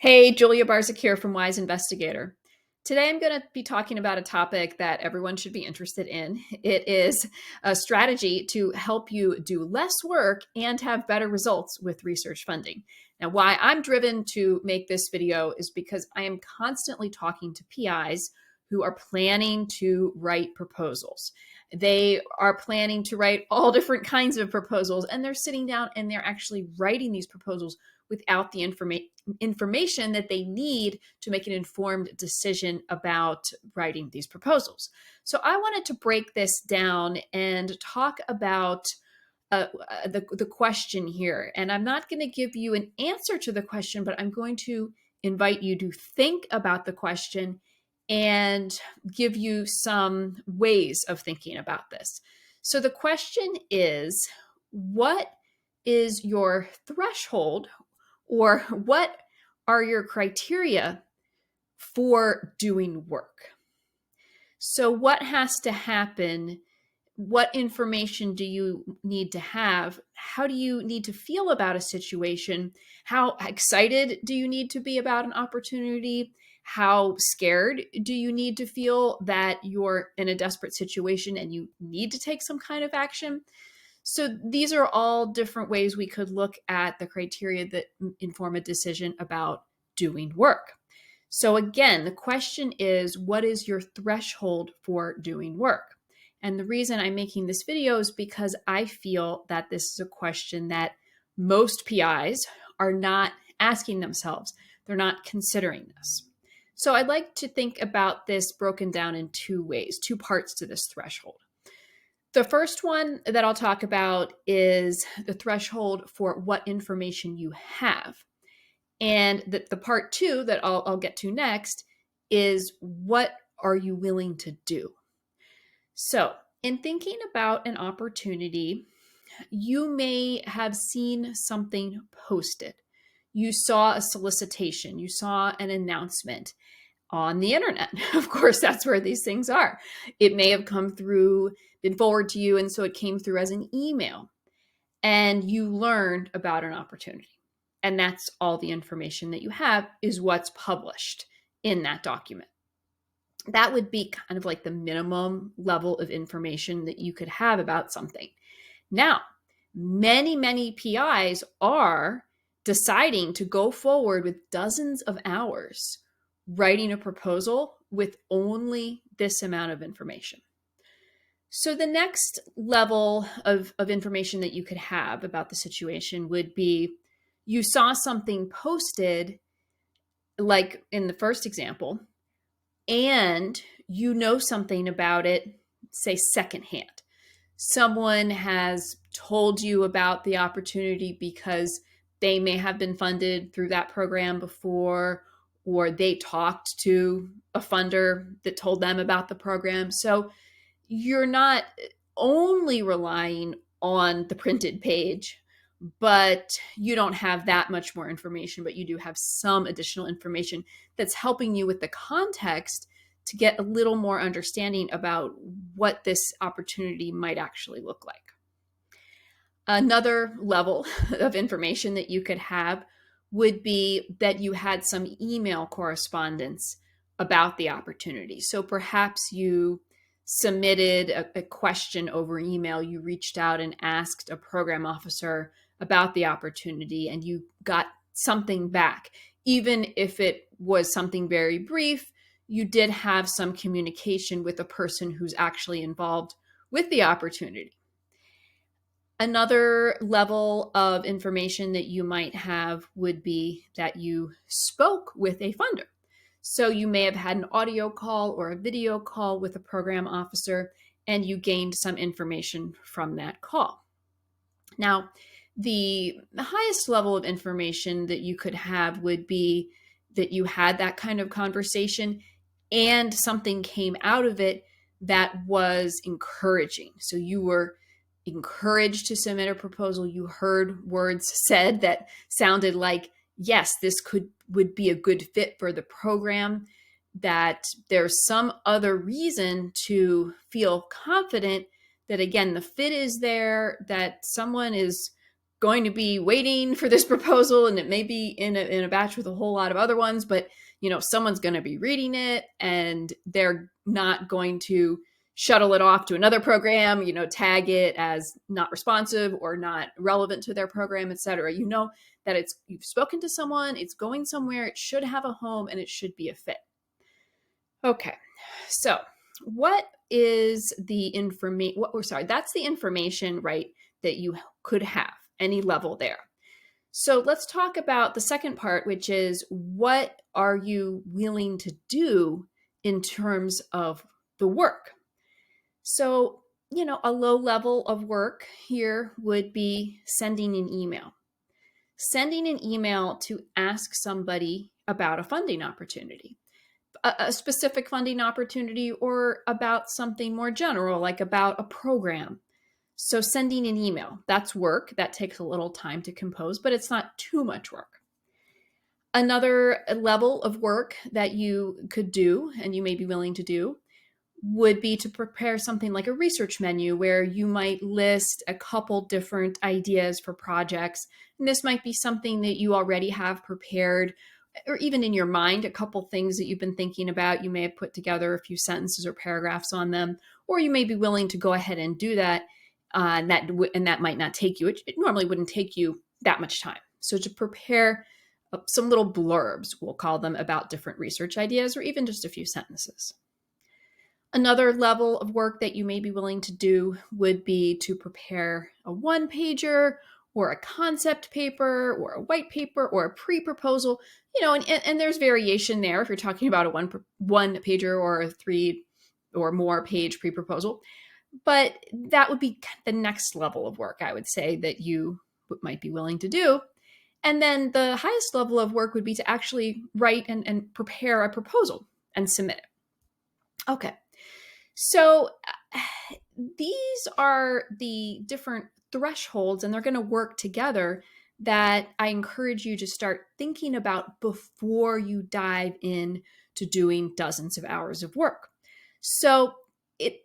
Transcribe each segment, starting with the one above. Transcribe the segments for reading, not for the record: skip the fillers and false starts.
Hey, Julia Barzik here from Wise Investigator. Today I'm going to be talking about a topic that everyone should be interested in. It is a strategy to help you do less work and have better results with research funding. Now, why I'm driven to make this video is because I am constantly talking to PIs who are planning to write proposals. They are planning to write all different kinds of proposals, and they're sitting down and they're actually writing these proposals without the information that they need to make an informed decision about writing these proposals. So I wanted to break this down and talk about the question here. And I'm not going to give you an answer to the question, but I'm going to invite you to think about the question and give you some ways of thinking about this. So the question is, what is your threshold, or what are your criteria for doing work? So what has to happen? What information do you need to have? How do you need to feel about a situation? How excited do you need to be about an opportunity? How scared do you need to feel that you're in a desperate situation and you need to take some kind of action? So these are all different ways we could look at the criteria that inform a decision about doing work. So again, the question is, what is your threshold for doing work? And the reason I'm making this video is because I feel that this is a question that most PIs are not asking themselves. They're not considering this. So I'd like to think about this broken down in two ways, two parts to this threshold. The first one that I'll talk about is the threshold for what information you have. And the part two that I'll get to next is, what are you willing to do? So in thinking about an opportunity, you may have seen something posted. You saw a solicitation, you saw an announcement on the internet. Of course, that's where these things are. It may have been forwarded to you, and so it came through as an email, and you learned about an opportunity. And that's all the information that you have, is what's published in that document. That would be kind of like the minimum level of information that you could have about something. Now, many PIs are deciding to go forward with dozens of hours writing a proposal with only this amount of information. So the next level of information that you could have about the situation would be, you saw something posted, like in the first example, and you know something about it, say secondhand. Someone has told you about the opportunity because they may have been funded through that program before, or they talked to a funder that told them about the program. So you're not only relying on the printed page, but you don't have that much more information, but you do have some additional information that's helping you with the context to get a little more understanding about what this opportunity might actually look like. Another level of information that you could have would be that you had some email correspondence about the opportunity. So perhaps you submitted a question over email. You reached out and asked a program officer about the opportunity, and you got something back. Even if it was something very brief, you did have some communication with a person who's actually involved with the opportunity. Another level of information that you might have would be that you spoke with a funder. So you may have had an audio call or a video call with a program officer, and you gained some information from that call. Now, the highest level of information that you could have would be that you had that kind of conversation and something came out of it that was encouraging. So you were encouraged to submit a proposal. You heard words said that sounded like, yes, this would be a good fit for the program, that there's some other reason to feel confident that, again, the fit is there, that someone is going to be waiting for this proposal, and it may be in a batch with a whole lot of other ones, but someone's going to be reading it and they're not going to shuttle it off to another program, tag it as not responsive or not relevant to their program, etc. That you've spoken to someone, it's going somewhere, it should have a home, and it should be a fit. Okay, so what is the information? That's the information, right, that you could have, any level there. So let's talk about the second part, which is what are you willing to do in terms of the work? So, a low level of work here would be sending an email. Sending an email to ask somebody about a funding opportunity, a specific funding opportunity, or about something more general, like about a program. So sending an email, that's work. That takes a little time to compose, but it's not too much work. Another level of work that you could do, and you may be willing to do, would be to prepare something like a research menu where you might list a couple different ideas for projects. And this might be something that you already have prepared, or even in your mind, a couple things that you've been thinking about. You may have put together a few sentences or paragraphs on them, or you may be willing to go ahead and do that. And that might not take you, it normally wouldn't take you that much time. So to prepare some little blurbs, we'll call them, about different research ideas, or even just a few sentences. Another level of work that you may be willing to do would be to prepare a one-pager or a concept paper or a white paper or a pre-proposal, and there's variation there if you're talking about a one-pager or a 3 or more page pre-proposal. But that would be the next level of work, I would say, that you might be willing to do. And then the highest level of work would be to actually write and prepare a proposal and submit it. Okay. So these are the different thresholds, and they're going to work together, that I encourage you to start thinking about before you dive in to doing dozens of hours of work. So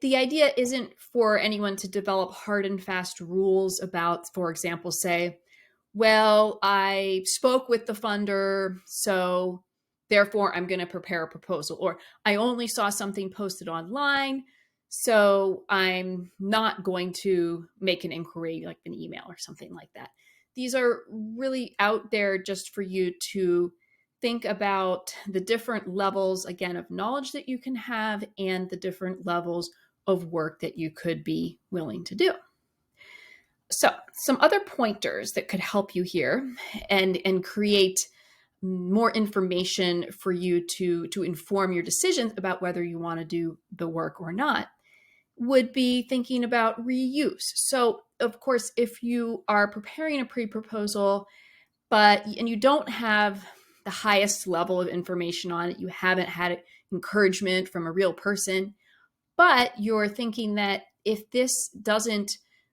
the idea isn't for anyone to develop hard and fast rules about, for example, say, well, I spoke with the funder, so therefore I'm going to prepare a proposal, or I only saw something posted online, so I'm not going to make an inquiry, like an email or something like that. These are really out there just for you to think about the different levels, again, of knowledge that you can have, and the different levels of work that you could be willing to do. So some other pointers that could help you here and create more information for you to inform your decisions about whether you want to do the work or not would be thinking about reuse. So of course, if you are preparing a pre-proposal, and you don't have the highest level of information on it, you haven't had encouragement from a real person, but you're thinking that if this doesn't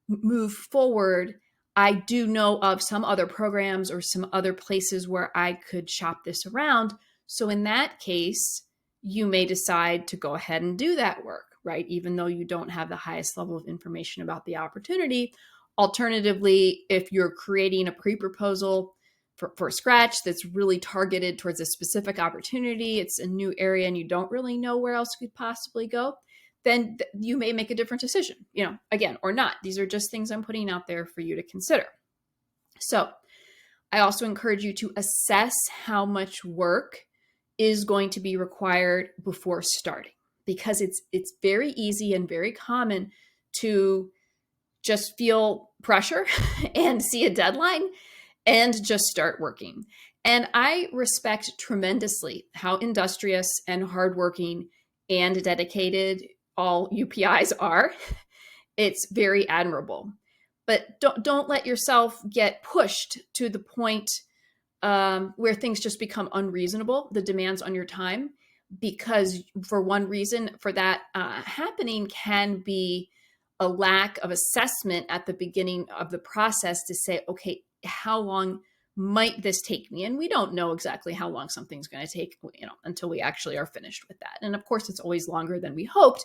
move forward, I do know of some other programs or some other places where I could shop this around. So in that case, you may decide to go ahead and do that work, right? Even though you don't have the highest level of information about the opportunity. Alternatively, if you're creating a pre-proposal for scratch that's really targeted towards a specific opportunity, it's a new area and you don't really know where else you could possibly go, then you may make a different decision, again, or not. These are just things I'm putting out there for you to consider. So I also encourage you to assess how much work is going to be required before starting, because it's very easy and very common to just feel pressure and see a deadline and just start working. And I respect tremendously how industrious and hardworking and dedicated all UPIs are. It's very admirable. But don't let yourself get pushed to the point where things just become unreasonable, the demands on your time, because for one reason for that happening can be a lack of assessment at the beginning of the process to say, okay, how long might this take me? And we don't know exactly how long something's going to take, until we actually are finished with that. And of course, it's always longer than we hoped.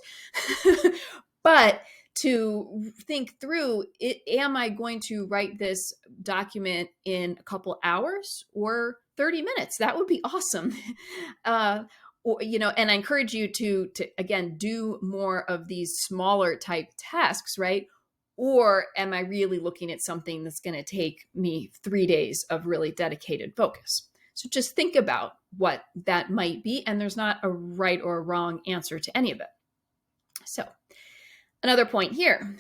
But to think through it. Am I going to write this document in a couple hours or 30 minutes? That would be awesome. And I encourage you to again do more of these smaller type tasks, right? Or am I really looking at something that's going to take me 3 days of really dedicated focus? So just think about what that might be, and there's not a right or a wrong answer to any of it. So another point here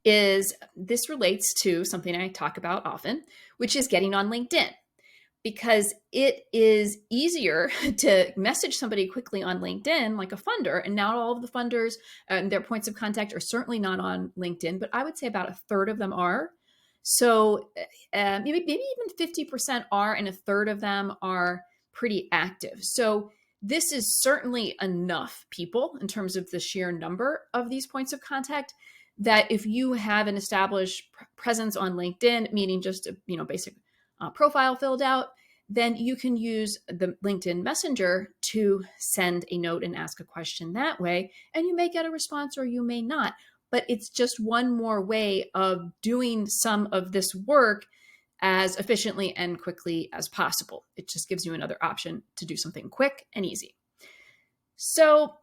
is this relates to something I talk about often, which is getting on LinkedIn, because it is easier to message somebody quickly on LinkedIn, like a funder. And not all of the funders and their points of contact are certainly not on LinkedIn, but I would say about a third of them are. So maybe even 50% are, and a third of them are pretty active. So this is certainly enough people in terms of the sheer number of these points of contact, that if you have an established presence on LinkedIn, meaning just a basic profile filled out, then you can use the LinkedIn Messenger to send a note and ask a question that way. And you may get a response or you may not, but it's just one more way of doing some of this work as efficiently and quickly as possible. It just gives you another option to do something quick and easy. So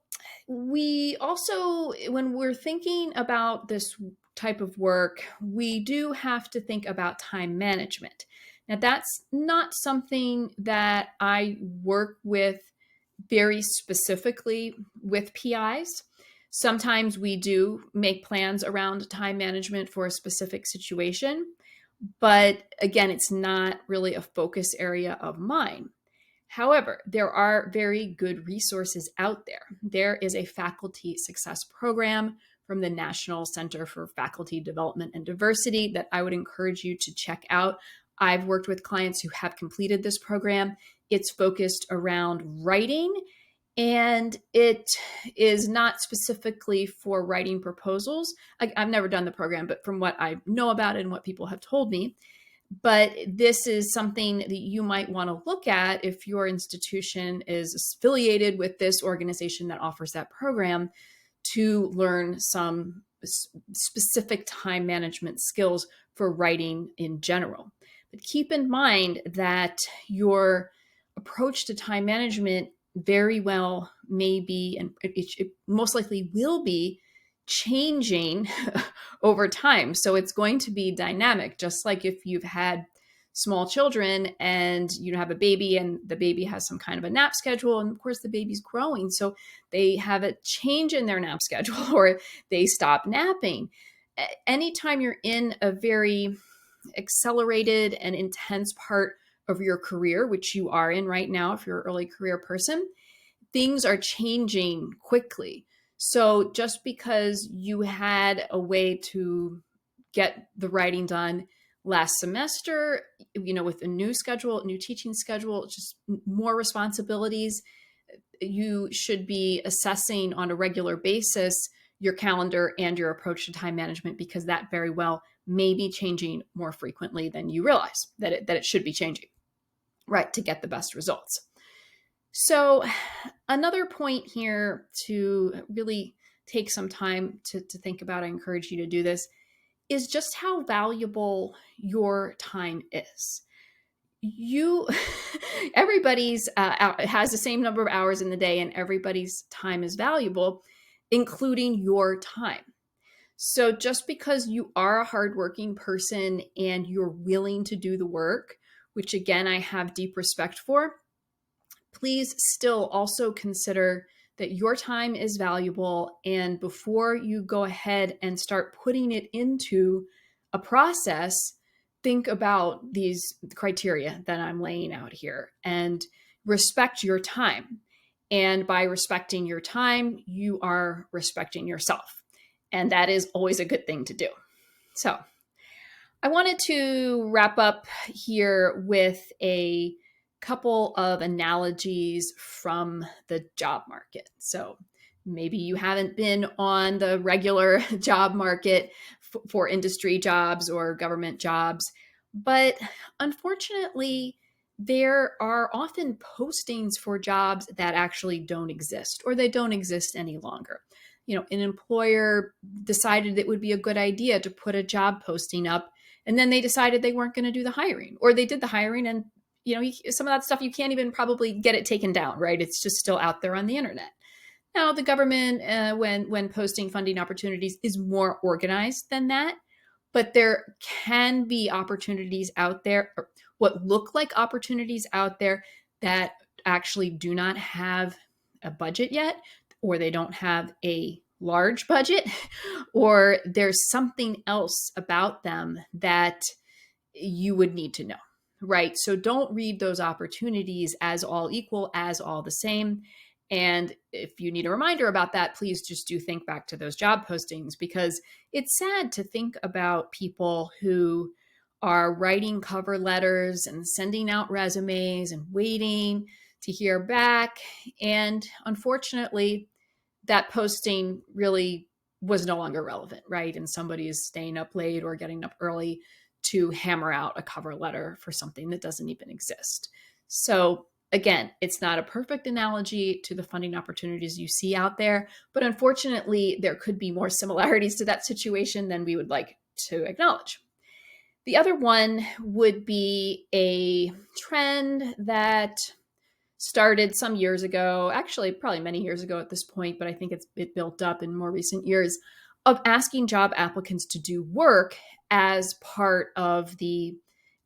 we also, when we're thinking about this type of work, we do have to think about time management. Now, that's not something that I work with very specifically with PIs. Sometimes we do make plans around time management for a specific situation, but again, it's not really a focus area of mine. However, there are very good resources out there. There is a faculty success program from the National Center for Faculty Development and Diversity that I would encourage you to check out. I've worked with clients who have completed this program. It's focused around writing, and it is not specifically for writing proposals. I've never done the program, but from what I know about it and what people have told me, but this is something that you might want to look at if your institution is affiliated with this organization that offers that program, to learn some specific time management skills for writing in general. But keep in mind that your approach to time management very well may be, and it most likely will be, changing over time. So it's going to be dynamic, just like if you've had small children and you have a baby and the baby has some kind of a nap schedule, and of course the baby's growing, so they have a change in their nap schedule or they stop napping. Anytime you're in a very accelerated and intense part of your career, which you are in right now if you're an early career person, things are changing quickly. So just because you had a way to get the writing done last semester, with a new schedule, new teaching schedule, just more responsibilities, you should be assessing on a regular basis your calendar and your approach to time management, because that very well may be changing more frequently than you realize that it should be changing, right, to get the best results. So another point here to really take some time to think about, I encourage you to do this, is just how valuable your time is. Everybody's has the same number of hours in the day, and everybody's time is valuable, including your time. So just because you are a hardworking person and you're willing to do the work, which again, I have deep respect for, please still also consider that your time is valuable. And before you go ahead and start putting it into a process, think about these criteria that I'm laying out here and respect your time. And by respecting your time, you are respecting yourself. And that is always a good thing to do. So I wanted to wrap up here with a couple of analogies from the job market. So maybe you haven't been on the regular job market for industry jobs or government jobs, but unfortunately, there are often postings for jobs that actually don't exist, or they don't exist any longer. an employer decided it would be a good idea to put a job posting up, and then they decided they weren't going to do the hiring, or they did the hiring and some of that stuff you can't even probably get it taken down, right? It's just still out there on the internet. Now, the government, when posting funding opportunities, is more organized than that, but there can be opportunities out there, or what look like opportunities out there, that actually do not have a budget yet, or they don't have a large budget, or there's something else about them that you would need to know, right? So don't read those opportunities as all equal, as all the same. And if you need a reminder about that, please just do think back to those job postings, because it's sad to think about people who are writing cover letters and sending out resumes and waiting to hear back. And unfortunately, that posting really was no longer relevant, right? And somebody is staying up late or getting up early to hammer out a cover letter for something that doesn't even exist. So again, it's not a perfect analogy to the funding opportunities you see out there, but unfortunately, there could be more similarities to that situation than we would like to acknowledge. The other one would be a trend that started some years ago, actually probably many years ago at this point, but I think it built up in more recent years, of asking job applicants to do work as part of the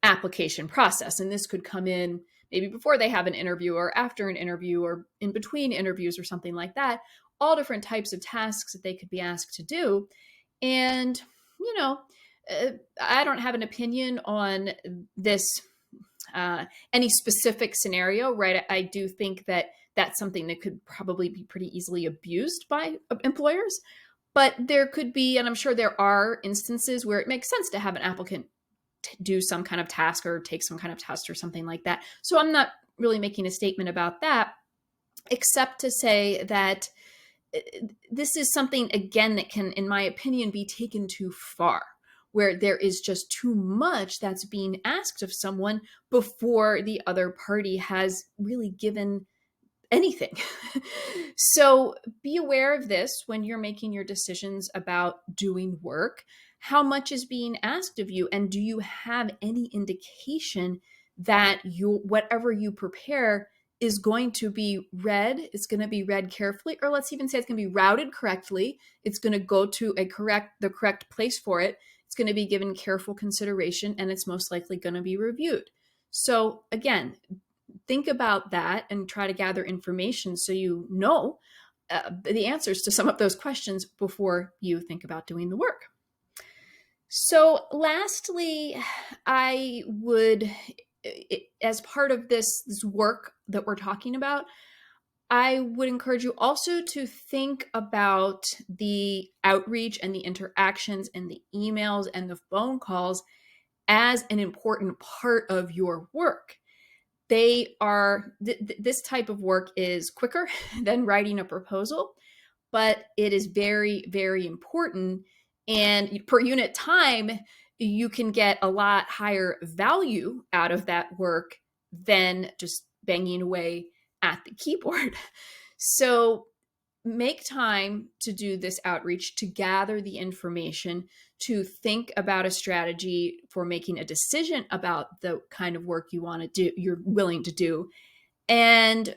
application process. And this could come in maybe before they have an interview, or after an interview, or in between interviews, or something like that. All different types of tasks that they could be asked to do. And, I don't have an opinion on this, any specific scenario, right? I do think that that's something that could probably be pretty easily abused by employers. But there could be, and I'm sure there are, instances where it makes sense to have an applicant do some kind of task or take some kind of test or something like that. So I'm not really making a statement about that, except to say that this is something, again, that can, in my opinion, be taken too far, where there is just too much that's being asked of someone before the other party has really given anything. So be aware of this when you're making your decisions about doing work. How much is being asked of you? And do you have any indication that whatever you prepare is going to be read? It's going to be read carefully, or let's even say it's going to be routed correctly. It's going to go to the correct place for it. It's going to be given careful consideration, and it's most likely going to be reviewed. So again, think about that and try to gather information so you know the answers to some of those questions before you think about doing the work. So lastly, I would, as part of this work that we're talking about, I would encourage you also to think about the outreach and the interactions and the emails and the phone calls as an important part of your work. They are, this type of work is quicker than writing a proposal, but it is very, very important. And per unit time, you can get a lot higher value out of that work than just banging away at the keyboard. So make time to do this outreach, to gather the information, to think about a strategy for making a decision about the kind of work you want to do, you're willing to do, and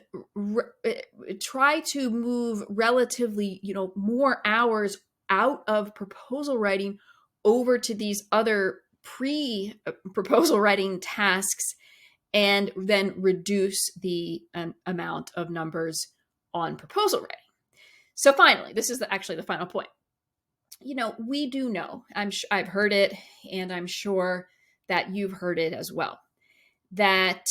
try to move relatively, more hours out of proposal writing over to these other pre-proposal writing tasks, and then reduce the amount of numbers on proposal writing. So finally, this is actually the final point. We do know, I've heard it, and I'm sure that you've heard it as well, that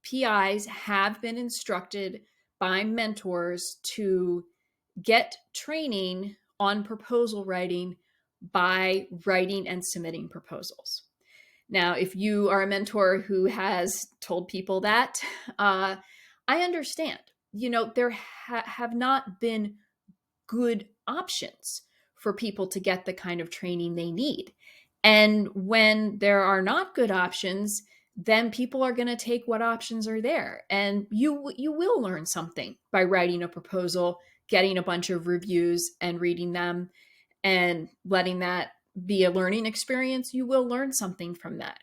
PIs have been instructed by mentors to get training on proposal writing by writing and submitting proposals. Now, if you are a mentor who has told people that, I understand. There have not been good options for people to get the kind of training they need. And when there are not good options, then people are going to take what options are there. And you will learn something by writing a proposal, getting a bunch of reviews and reading them and letting that be a learning experience. You will learn something from that.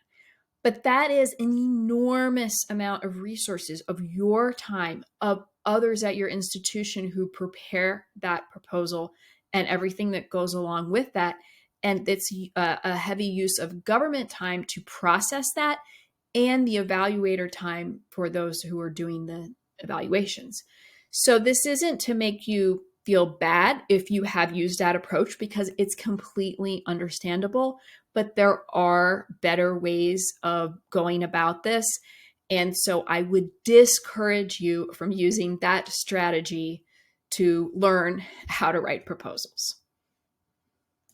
But that is an enormous amount of resources, of your time, of others at your institution who prepare that proposal and everything that goes along with that. And it's a heavy use of government time to process that, and the evaluator time for those who are doing the evaluations. So this isn't to make you feel bad if you have used that approach, because it's completely understandable, but there are better ways of going about this. And so I would discourage you from using that strategy to learn how to write proposals.